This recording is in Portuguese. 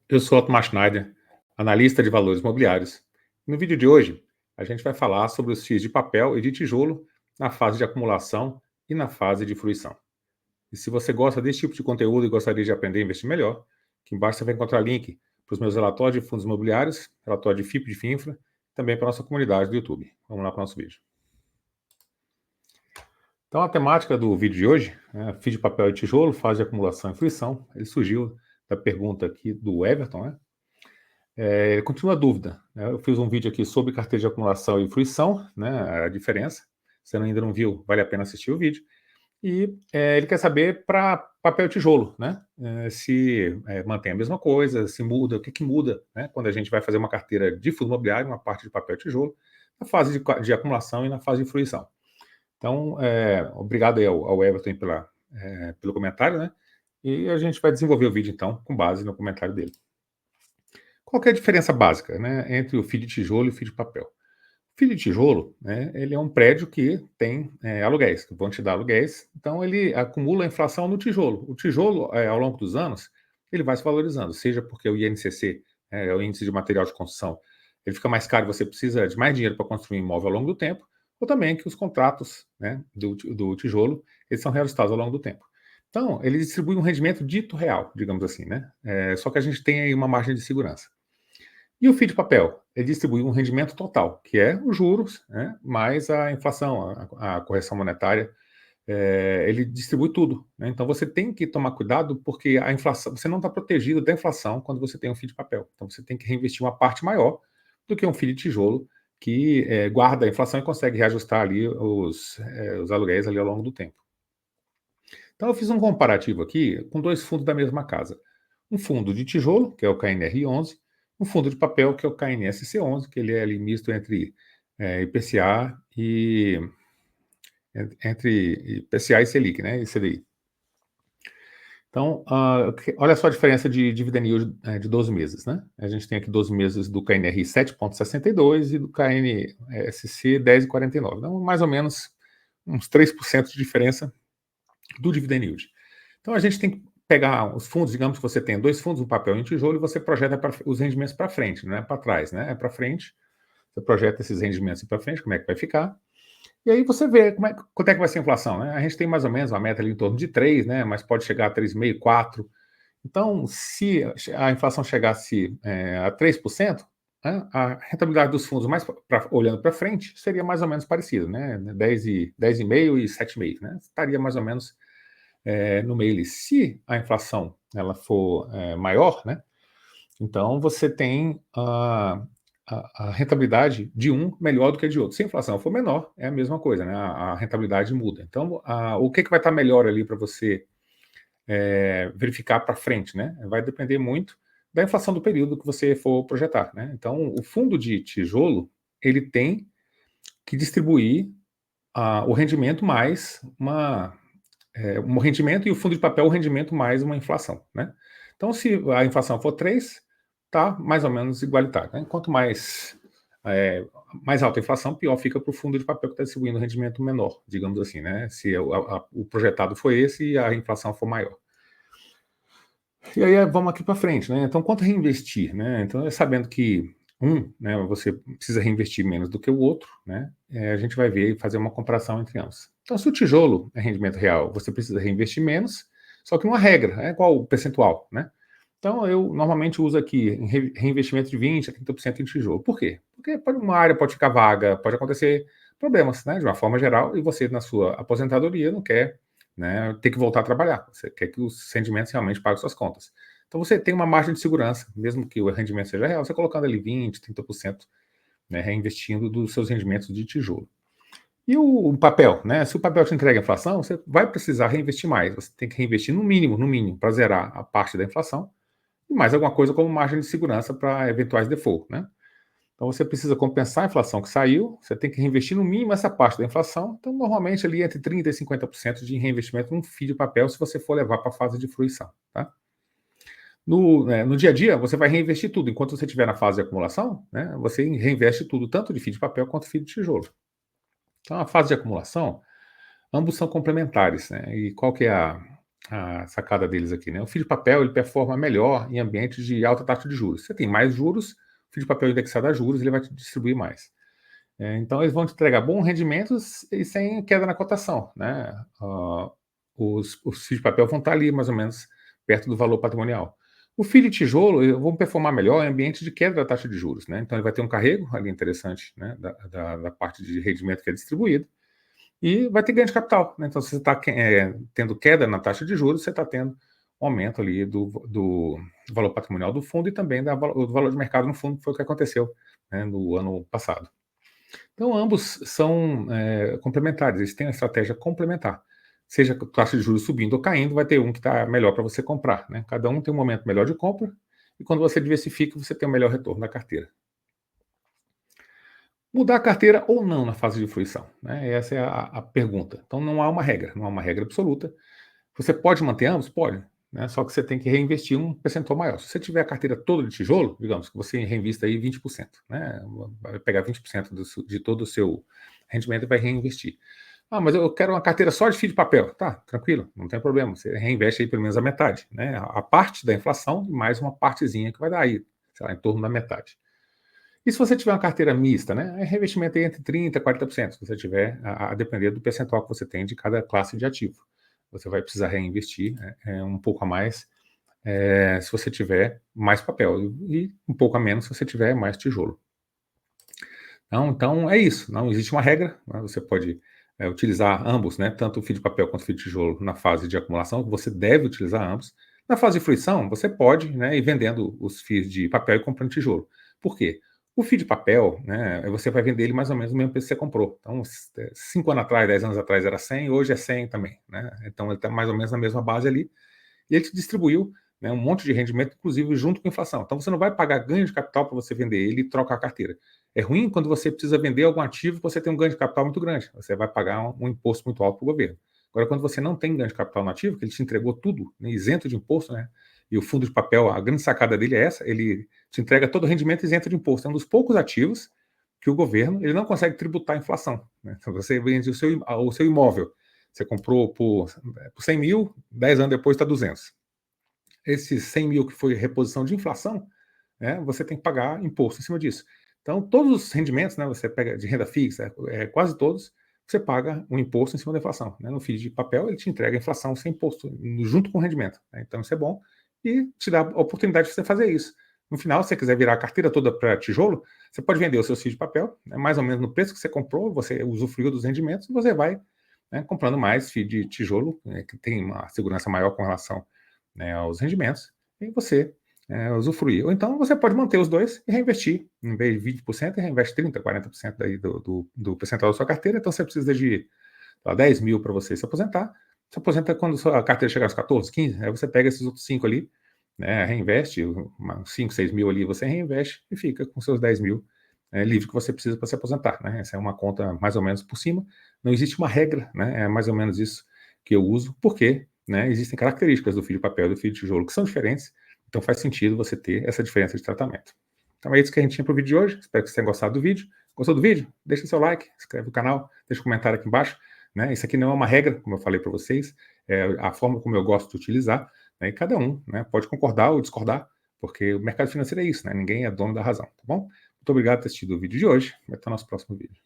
Eu sou Otmar Schneider, analista de valores imobiliários. No vídeo de hoje, a gente vai falar sobre os FIIs de papel e de tijolo na fase de acumulação e na fase de fruição. E se você gosta desse tipo de conteúdo e gostaria de aprender a investir melhor, aqui embaixo você vai encontrar link para os meus relatórios de fundos imobiliários, relatório de FIP e de FINFRA, também para a nossa comunidade do YouTube. Vamos lá para o nosso vídeo. Então, a temática do vídeo de hoje, FII de papel e tijolo, fase de acumulação e fruição, ele surgiu da pergunta aqui do Everton, né? Continua a dúvida, né? Eu fiz um vídeo aqui sobre carteira de acumulação e fruição, né, a diferença. Se ainda não viu, vale a pena assistir o vídeo. E ele quer saber para papel e tijolo, né? Se mantém a mesma coisa, se muda, o que muda, né? Quando a gente vai fazer uma carteira de fundo imobiliário, uma parte de papel e tijolo, na fase de acumulação e na fase de fruição. Então, obrigado aí ao Everton pelo comentário, né? E a gente vai desenvolver o vídeo, então, com base no comentário dele. Qual que é a diferença básica, né, entre o FII de tijolo e o FII de papel? O FII de tijolo, né, ele é um prédio que tem aluguéis, que vão te dar aluguéis, então ele acumula a inflação no tijolo. O tijolo, ao longo dos anos, ele vai se valorizando, seja porque o INCC, é o índice de material de construção, ele fica mais caro, você precisa de mais dinheiro para construir um imóvel ao longo do tempo, ou também que os contratos, né, do tijolo, eles são reajustados ao longo do tempo. Então, ele distribui um rendimento dito real, digamos assim, né? Só que a gente tem aí uma margem de segurança. E o FII de papel? Ele distribui um rendimento total, que é os juros, né, mais a inflação, a correção monetária. Ele distribui tudo, né? Então você tem que tomar cuidado porque a inflação, você não está protegido da inflação quando você tem um FII de papel. Então você tem que reinvestir uma parte maior do que um FII de tijolo que guarda a inflação e consegue reajustar ali os aluguéis ali ao longo do tempo. Então eu fiz um comparativo aqui com dois fundos da mesma casa. Um fundo de tijolo, que é o KNR11, um fundo de papel, que é o KNSC11, que ele é ali misto entre IPCA e Selic, né, e CDI. Então, olha só a diferença de dividend yield de 12 meses, né? A gente tem aqui 12 meses do KNRI 7,62 e do KNSC 10,49. Então, mais ou menos uns 3% de diferença do dividend yield. Então, a gente tem que pegar os fundos, digamos que você tem dois fundos, um papel e um tijolo, e você projeta os rendimentos para frente, não é para trás, né? É para frente, você projeta esses rendimentos para frente, como é que vai ficar, e aí você vê quanto é que vai ser a inflação, né? A gente tem mais ou menos uma meta ali em torno de 3, né? Mas pode chegar a 3,5, 4. Então, se a inflação chegasse a 3%, né, a rentabilidade dos fundos, olhando para frente, seria mais ou menos parecida, né? 10,5 e 7,5, né? Estaria mais ou menos no meio ali. Se a inflação ela for maior, né? Então você tem a rentabilidade de um melhor do que a de outro. Se a inflação for menor, é a mesma coisa, né? A rentabilidade muda. Então, o que vai estar melhor ali para você verificar para frente, né? Vai depender muito da inflação do período que você for projetar, né? Então, o fundo de tijolo, ele tem que distribuir o rendimento mais um rendimento, e o fundo de papel o rendimento mais uma inflação, né? Então, se a inflação for 3, tá mais ou menos igualitário, né? Quanto mais alta a inflação, pior fica para o fundo de papel que está distribuindo um rendimento menor, digamos assim, né? Se o projetado for esse e a inflação for maior. E aí vamos aqui para frente, né? Então, quanto reinvestir, né? Então, sabendo que né, você precisa reinvestir menos do que o outro, né? A gente vai ver e fazer uma comparação entre ambos. Então, se o tijolo é rendimento real, você precisa reinvestir menos, só que uma regra, é qual o percentual, né? Então, eu normalmente uso aqui reinvestimento de 20% a 30% em tijolo. Por quê? Porque uma área pode ficar vaga, pode acontecer problemas, né? De uma forma geral, e você, na sua aposentadoria, não quer, né, ter que voltar a trabalhar. Você quer que os rendimentos realmente paguem suas contas. Então, você tem uma margem de segurança, mesmo que o rendimento seja real, você colocando ali 20%, 30%, né, reinvestindo dos seus rendimentos de tijolo. E o papel, né? Se o papel te entrega a inflação, você vai precisar reinvestir mais. Você tem que reinvestir no mínimo, para zerar a parte da inflação, e mais alguma coisa como margem de segurança para eventuais default, né? Então você precisa compensar a inflação que saiu, você tem que reinvestir no mínimo essa parte da inflação. Então, normalmente ali entre 30% e 50% de reinvestimento num FII de papel, se você for levar para a fase de fruição, tá? No dia a dia, você vai reinvestir tudo. Enquanto você estiver na fase de acumulação, né, você reinveste tudo, tanto de FII de papel quanto FII de tijolo. Então, a fase de acumulação, ambos são complementares, né? E qual que é a sacada deles aqui, né? O FII de papel ele performa melhor em ambientes de alta taxa de juros. Você tem mais juros, o FII de papel indexado a juros, ele vai te distribuir mais. Então, eles vão te entregar bons rendimentos e sem queda na cotação, né? Os FIIs de papel vão estar ali, mais ou menos, perto do valor patrimonial. O FII de tijolo vão performar melhor em ambiente de queda da taxa de juros, né? Então, ele vai ter um carrego ali interessante, né? Da parte de rendimento que é distribuído e vai ter ganho de capital, né? Então, se você está tendo queda na taxa de juros, você está tendo um aumento ali do valor patrimonial do fundo e também do valor de mercado no fundo, que foi o que aconteceu, né, no ano passado. Então, ambos são complementares, eles têm uma estratégia complementar. Seja a taxa de juros subindo ou caindo, vai ter um que está melhor para você comprar, né? Cada um tem um momento melhor de compra, e quando você diversifica, você tem o melhor retorno da carteira. Mudar a carteira ou não na fase de fruição, né? Essa é a pergunta. Então, não há uma regra, não há uma regra absoluta. Você pode manter ambos? Pode, né? Só que você tem que reinvestir um percentual maior. Se você tiver a carteira toda de tijolo, digamos que você reinvista aí 20%, né? Vai pegar 20% de todo o seu rendimento e vai reinvestir. Ah, mas eu quero uma carteira só de FII de papel. Tá, tranquilo, não tem problema. Você reinveste aí pelo menos a metade, né? A parte da inflação e mais uma partezinha que vai dar aí, sei lá, em torno da metade. E se você tiver uma carteira mista, né? É reinvestimento aí entre 30% e 40%, se você tiver, a depender do percentual que você tem de cada classe de ativo. Você vai precisar reinvestir um pouco a mais se você tiver mais papel e um pouco a menos se você tiver mais tijolo. Então é isso, não existe uma regra, né? Você pode utilizar ambos, né? Tanto o FII de papel quanto o FII de tijolo na fase de acumulação, você deve utilizar ambos. Na fase de fruição, você pode, né, ir vendendo os FIIs de papel e comprando tijolo. Por quê? O FII de papel, né, você vai vender ele mais ou menos no mesmo preço que você comprou. Então, 5 anos atrás, 10 anos atrás era 100, hoje é 100 também, né? Então, ele está mais ou menos na mesma base ali. E ele te distribuiu, né, um monte de rendimento, inclusive junto com a inflação. Então, você não vai pagar ganho de capital para você vender ele e trocar a carteira. É ruim quando você precisa vender algum ativo que você tem um ganho de capital muito grande. Você vai pagar um imposto muito alto para o governo. Agora, quando você não tem ganho de capital no ativo, que ele te entregou tudo, né, isento de imposto, né? E o fundo de papel, a grande sacada dele é essa, ele te entrega todo o rendimento isento de imposto. É um dos poucos ativos que o governo ele não consegue tributar a inflação, né? Então, você vende o seu imóvel. Você comprou por 100 mil, 10 anos depois está 200. Esses 100 mil que foi reposição de inflação, né, você tem que pagar imposto em cima disso. Então, todos os rendimentos, né, você pega de renda fixa, quase todos, você paga um imposto em cima da inflação. Né? No FII de papel, ele te entrega a inflação sem imposto, junto com o rendimento. Né? Então, isso é bom e te dá a oportunidade de você fazer isso. No final, se você quiser virar a carteira toda para tijolo, você pode vender os seus FIIs de papel, né, mais ou menos no preço que você comprou, você usufruiu dos rendimentos, e você vai, né, comprando mais FII de tijolo, né, que tem uma segurança maior com relação, né, aos rendimentos, e você usufruir. Ou então você pode manter os dois e reinvestir. Em vez de 20%, reinveste 30%, 40% daí do percentual da sua carteira. Então você precisa de 10 mil para você se aposentar. Se aposenta quando a carteira chegar aos 14, 15, aí você pega esses outros 5 ali, né, reinveste, 5, 6 mil ali você reinveste e fica com seus 10 mil livre que você precisa para se aposentar. Né? Essa é uma conta mais ou menos por cima. Não existe uma regra, né? É mais ou menos isso que eu uso, porque, né, existem características do FII de papel e do FII de tijolo que são diferentes, então faz sentido você ter essa diferença de tratamento. Então é isso que a gente tinha para o vídeo de hoje. Espero que você tenha gostado do vídeo. Gostou do vídeo? Deixa seu like, inscreve no canal, deixa um comentário aqui embaixo. Né? Isso aqui não é uma regra, como eu falei para vocês, é a forma como eu gosto de utilizar. Né? E cada um, né, pode concordar ou discordar, porque o mercado financeiro é isso, né? Ninguém é dono da razão, tá bom? Muito obrigado por ter assistido o vídeo de hoje. Até o nosso próximo vídeo.